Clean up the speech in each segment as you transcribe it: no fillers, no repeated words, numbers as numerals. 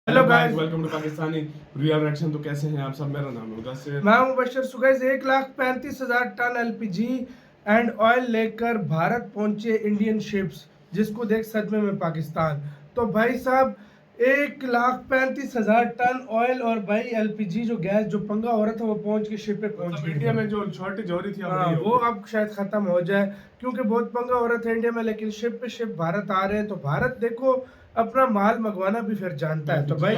Hello guys, welcome to Pakistani real reaction. तो कैसे हैं आप सब? मेरा नाम है मुदस्सिर। मैं हूं Mubashar. So guys, 1,35,000 ton LPG and oil लेकर भारत पहुंचे इंडियन शिप्स, जिसको देख सदमे में पाकिस्तान। तो भाई साहब, 1,35,000 टन ऑयल और भाई एलपीजी जो गैस जो पंगा हो रहा था वो पहुंच के शिप पे पहुंच गई। इंडिया में जो शॉर्टेज हो रही थी वो अब शायद खत्म हो जाए, क्योंकि बहुत पंगा हो रहा था इंडिया में। लेकिन शिप पे शिप भारत आ रहे हैं, तो भारत देखो अपना माल मंगवाना भी फिर जानता है। तो भाई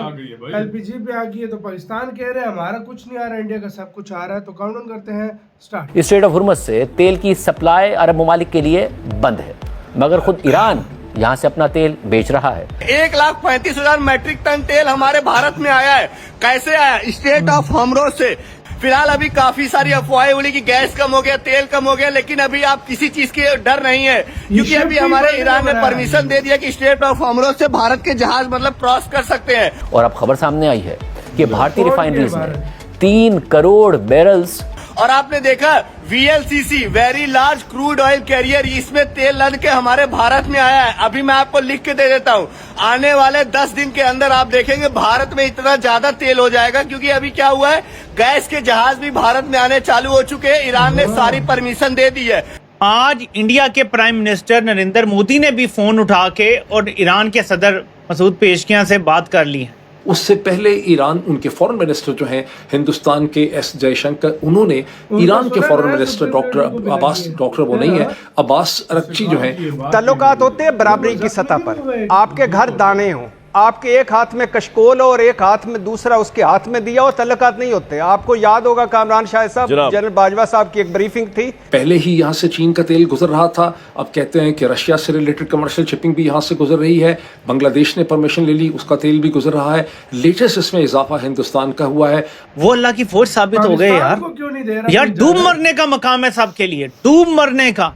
एलपीजी भी आ गई है। तो पाकिस्तान कह रहे हैं हमारा कुछ नहीं आ रहा, इंडिया का सब कुछ आ रहा है। तो काउंटडाउन करते हैं, स्टार्ट। स्ट्रेट ऑफ हुर्मुज़ से तेल की सप्लाई अरब ममालिक के लिए बंद है, मगर खुद ईरान यहाँ से अपना तेल बेच रहा है। 1,35,000 मैट्रिक टन तेल हमारे भारत में आया है। कैसे आया? स्ट्रेट ऑफ होर्मुज़ से। फिलहाल अभी काफी सारी अफवाहें उड़ी कि गैस कम हो गया, तेल कम हो गया, लेकिन अभी आप किसी चीज के डर नहीं है, क्योंकि अभी हमारे ईरान ने परमिशन दे दिया कि स्ट्रेट ऑफ होर्मुज़ से भारत के जहाज मतलब क्रॉस कर सकते हैं। और अब खबर सामने आई है कि भारतीय रिफाइनरीज में 3 करोड़ बैरल्स, और आपने देखा VLCC very large crude oil carrier, इसमें तेल लद के हमारे भारत में आया है। अभी मैं आपको लिख के दे देता हूँ, आने वाले 10 दिन के अंदर आप देखेंगे भारत में इतना ज्यादा तेल हो जाएगा, क्योंकि अभी क्या हुआ है, गैस के जहाज भी भारत में आने चालू हो चुके हैं। ईरान ने सारी परमिशन दे दी है। आज इंडिया के प्राइम मिनिस्टर नरेंद्र मोदी ने भी फोन उठा के और ईरान के सदर मसूद पेशकियां से बात कर ली है। उससे पहले ईरान, उनके फॉरेन मिनिस्टर जो हैं हिंदुस्तान के एस जयशंकर, उन्होंने ईरान के foreign minister doctor Abbas, doctor वो नहीं है, अब्बास अरक्ची जो हैं, ताल्लुकात होते हैं बराबरी की सतह पर। आपके घर दाने हों, आपके एक हाथ में कशकोल और एक हाथ में दूसरा उसके हाथ में दिया, और ताल्लुकात नहीं होते। आपको याद होगा कामरान शाह साहब, जनरल बाजवा साहब की एक ब्रीफिंग थी। पहले ही यहाँ से चीन का तेल गुजर रहा था, अब कहते हैं कि रशिया से रिलेटेड कमर्शियल शिपिंग भी यहाँ से गुजर रही है। बांग्लादेश ने परमिशन ले ली, उसका तेल भी गुजर रहा है। लेटेस्ट इसमें इजाफा हिंदुस्तान का हुआ है। वो अल्लाह की फौज साबित हो गए यार। क्यों नहीं दे रहा यार डूब मरने का मकाम है सबके लिए, डूब मरने का।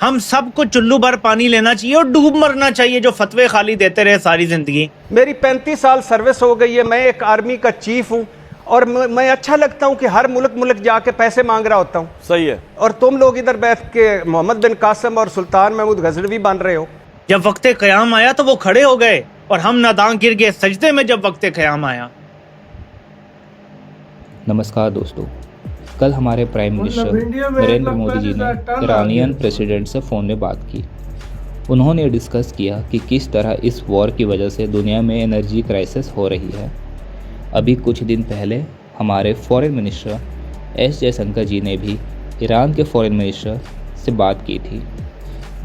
हम सबको चुल्लू भर पानी लेना चाहिए और डूब मरना चाहिए, जो फतवे खाली देते रहे सारी जिंदगी। मेरी 35 साल सर्विस हो गई है, मैं एक आर्मी का चीफ हूँ, और मैं अच्छा लगता हूँ कि हर मुल्क जाके पैसे मांग रहा होता हूँ। सही है। और तुम लोग इधर बैठ के मोहम्मद बिन कासिम और सुल्तान महमूद गजनवी बन रहे हो। जब वक्ते क़याम आया तो वो खड़े हो गए, और हम नादान गिर गए सजदे में जब वक्ते क़याम आया। नमस्कार दोस्तों, कल हमारे प्राइम मिनिस्टर नरेंद्र मोदी जी ने ईरानियन प्रेसिडेंट से फ़ोन में बात की। उन्होंने डिस्कस किया कि किस तरह इस वॉर की वजह से दुनिया में एनर्जी क्राइसिस हो रही है। अभी कुछ दिन पहले हमारे फॉरेन मिनिस्टर एस जयशंकर जी ने भी ईरान के फॉरेन मिनिस्टर से बात की थी,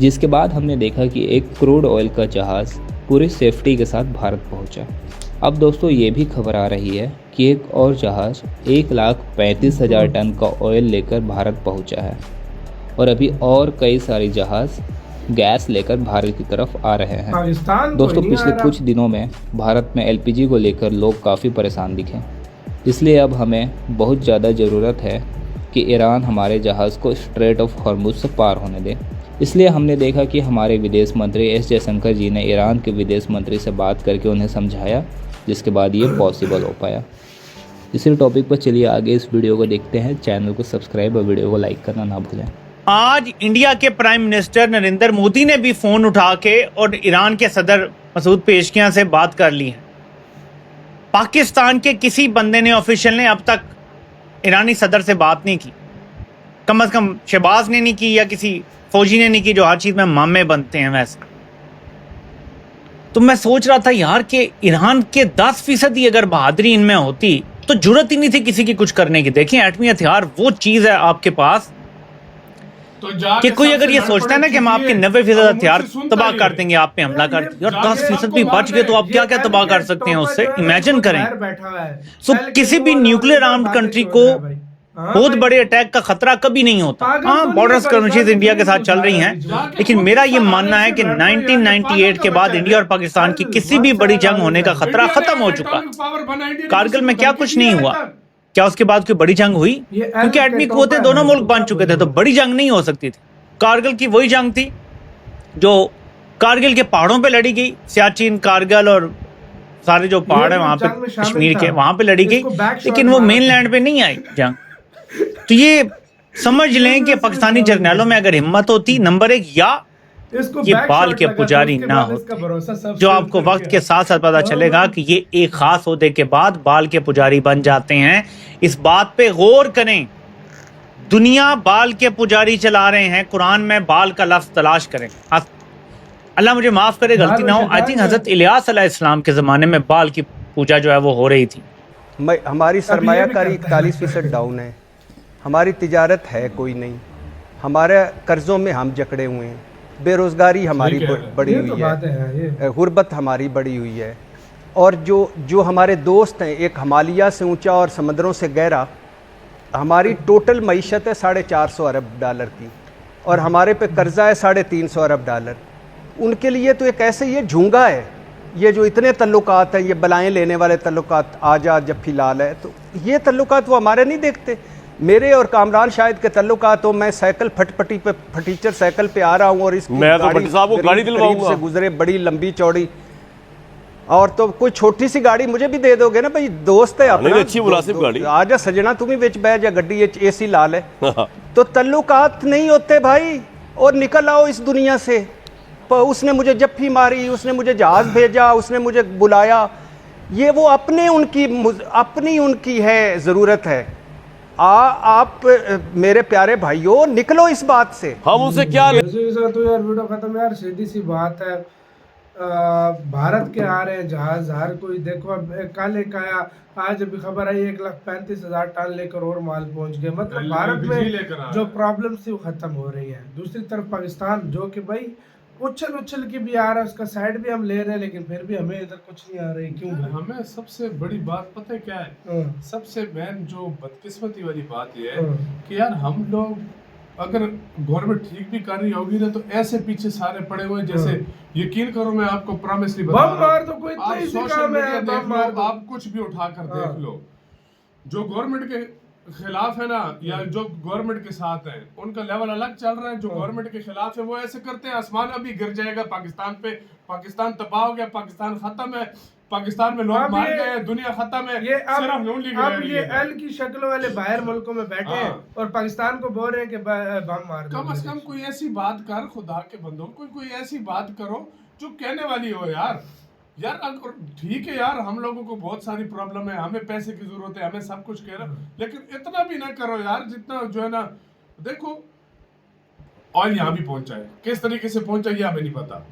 जिसके बाद हमने देखा कि एक क्रूड ऑयल का जहाज़ पूरी सेफ्टी के साथ भारत पहुंचा। अब दोस्तों ये भी खबर आ रही है कि एक और जहाज़ 1,35,000 टन का ऑयल लेकर भारत पहुंचा है, और अभी और कई सारे जहाज़ गैस लेकर भारत की तरफ आ रहे हैं। दोस्तों पिछले कुछ दिनों में भारत में एलपीजी को लेकर लोग काफ़ी परेशान दिखे, इसलिए अब हमें बहुत ज़्यादा ज़रूरत है कि ईरान हमारे जहाज़ को स्ट्रेट ऑफ होर्मुज़ से पार होने दे। इसलिए हमने देखा कि हमारे विदेश मंत्री एस जयशंकर जी ने ईरान के विदेश मंत्री से बात करके उन्हें समझाया, जिसके बाद ये पॉसिबल हो पाया। इसी टॉपिक पर चलिए आगे इस वीडियो को देखते हैं। चैनल को सब्सक्राइब और वीडियो को लाइक करना ना भूलें। आज इंडिया के प्राइम मिनिस्टर नरेंद्र मोदी ने भी फोन उठा के और ईरान के सदर मसूद पेशकियां से बात कर ली है। पाकिस्तान के किसी बंदे ने, ऑफिशियल ने अब तक ईरानी सदर से बात नहीं की। कम से कम शहबाज ने नहीं की, या किसी फौजी ने नहीं की, जो हर चीज़ में मामे बनते हैं वैसे। तो मैं सोच रहा था यार कि ईरान के 10% अगर बहादुरी इनमें होती तो जरूरत ही नहीं थी किसी की कुछ करने की। देखिए एटमी हथियार वो चीज़ है आपके पास कि कोई अगर ये सोचता है ना कि हम आपके 90% हथियार तबाह कर देंगे, आप पे हमला कर देंगे, और 10% भी बच गए तो आप क्या क्या तबाह कर सकते हैं उससे, इमेजिन करें। सो किसी भी न्यूक्लियर आर्म्ड कंट्री को बहुत बड़े अटैक का खतरा कभी नहीं होता। हाँ, बॉर्डर स्कर्मिशेस इंडिया के साथ चल रही हैं, लेकिन मेरा ये मानना है कि 1998 के बाद इंडिया और पाकिस्तान की किसी भी बड़ी जंग होने का खतरा खत्म हो चुका। कारगिल में क्या कुछ नहीं हुआ, क्या उसके बाद कोई बड़ी जंग हुई? क्योंकि एटमी कुव्वतें दोनों मुल्क बन चुके थे, तो बड़ी जंग नहीं हो सकती थी। कारगिल की वही जंग थी जो कारगिल के पहाड़ों पे लड़ी गई, सियाचिन, कारगिल और सारे जो पहाड़ है वहां पे कश्मीर के, वहां पे लड़ी गई, लेकिन वो मेन लैंड पे नहीं आई जंग। तो ये समझ लें कि पाकिस्तानी जर्नैलों में अगर हिम्मत होती, नंबर 1, या इसको ये बैक बाल शॉट के लगा था, पुजारी उसके ना बाद होते, इसका भरोसा सब जो से आपको उतर वक्त गया। के साथ साथ पता चलेगा कि ये एक खास होदे के बाद बाल के पुजारी बन जाते हैं। इस बात पे गौर करें, दुनिया बाल के पुजारी चला रहे हैं, कुरान में बाल का लफ्ज तलाश करें। अल्लाह मुझे माफ करे, गलती ना हो। आई थिंक हजरत इलियास अलैहिस्सलाम के जमाने में बाल की पूजा जो है वो हो रही थी। हमारी सरमायाकारी 41% डाउन है, हमारी तिजारत है कोई नहीं, हमारे कर्ज़ों में हम जकड़े हुए हैं, बेरोज़गारी हमारी बढ़ी हुई है, गुर्बत हमारी बढ़ी हुई है। और जो हमारे दोस्त हैं, एक हिमालय से ऊंचा और समंदरों से गहरा, हमारी टोटल मईशत है $450 अरब की, और हमारे पे कर्जा है $350 अरब। उनके लिए तो एक ऐसे ये झूंगा है, ये जो इतने तल्लुकात हैं, ये बलाएं लेने वाले तल्लुकात, आजा जफ्फी लाल है, तो ये तल्लुकात वो हमारे नहीं देखते। मेरे और कामरान शाहिद के तल्लुकात हो, मैं साइकिल फटपटी पे फटीचर साइकिल पे आ रहा हूँ और इसकी मैं तो भट्टी साहब को गाड़ी दिलवाऊंगा से गुजरे, बड़ी लंबी चौड़ी, और तो कोई छोटी सी गाड़ी मुझे भी दे दोगे ना भाई, दोस्त है अपना, अच्छी मुनासिब गाड़ी, आजा सजना तुम ही बेच बैठ जा, गड्डी एसी लाल है। तो तल्लुकात नहीं होते भाई, और निकल आओ इस दुनिया से। उसने मुझे जफ्फी मारी, उसने मुझे जहाज भेजा, उसने मुझे बुलाया, ये वो अपनी उनकी है ज़रूरत है। आप मेरे प्यारे भाइयों निकलो इस बात से। हम उनसे क्या तो यार वीडियो खत्म यार, सीधी सी बात है। भारत के आ रहे हैं जहाज, हर कोई देखो, अब कल एक आया, आज अभी खबर आई 1,35,000 टन लेकर और माल पहुंच गए। मतलब भारत में जो प्रॉब्लम थी वो खत्म हो रही है। दूसरी तरफ पाकिस्तान जो कि भाई उछल के भी आ रहा है, उसका साइड भी हम ले रहे हैं, लेकिन फिर भी हमें इधर कुछ नहीं आ रही। क्यों? हमें सबसे बड़ी बात पता है क्या है? सबसे मेन जो बदकिस्मती वाली बात ये है कि यार हम लोग, अगर गवर्नमेंट ठीक भी कर रही होगी ना, तो ऐसे पीछे सारे पड़े हुए, जैसे यकीन करो मैं आपको प्रॉमिसली बता रहा हूं, मार दो, कोई इतना इजी काम है, देख लो, आप कुछ भी उठा कर देख लो, जो गवर्नमेंट के खिलाफ है ना, या जो गवर्नमेंट के साथ है, उनका लेवल अलग चल रहा है। जो गवर्नमेंट के खिलाफ है वो ऐसे करते हैं, आसमान अभी गिर जाएगा पाकिस्तान पे, पाकिस्तान तबाह हो गया, पाकिस्तान खत्म है, पाकिस्तान में लोग मार गए, दुनिया खत्म है। ये अब ये एल की शक्ल वाले बाहर मुल्कों में बैठे हैं और पाकिस्तान को बोल रहे हैं कि बम मार दो। कम से कम कोई ऐसी बात कर, खुदा के बंदों, कोई ऐसी बात करो जो कहने वाली हो यार। ठीक है यार, हम लोगों को बहुत सारी प्रॉब्लम है, हमें पैसे की जरूरत है, हमें सब कुछ कह रहा, लेकिन इतना भी ना करो यार, जितना जो है ना, देखो ऑयल यहाँ भी पहुंचा है, किस तरीके से पहुंचा ये हमें नहीं पता,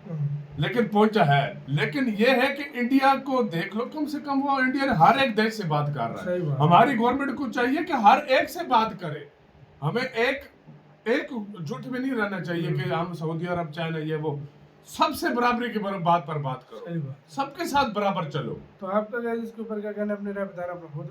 लेकिन पहुंचा है। लेकिन ये है कि इंडिया को देख लो, कम से कम वो इंडिया ने हर एक देश से बात कर रहा है। हमारी गवर्नमेंट को चाहिए कि हर एक से बात करे, हमें एक जुट में नहीं रहना चाहिए कि हम सऊदी अरब, चाइना, ये वो, सबसे बराबरी के बात पर बात करो, सबके साथ बराबर चलो। तो आपका इसके ऊपर क्या कहना, अपने राय बता रहा, अपना बहुत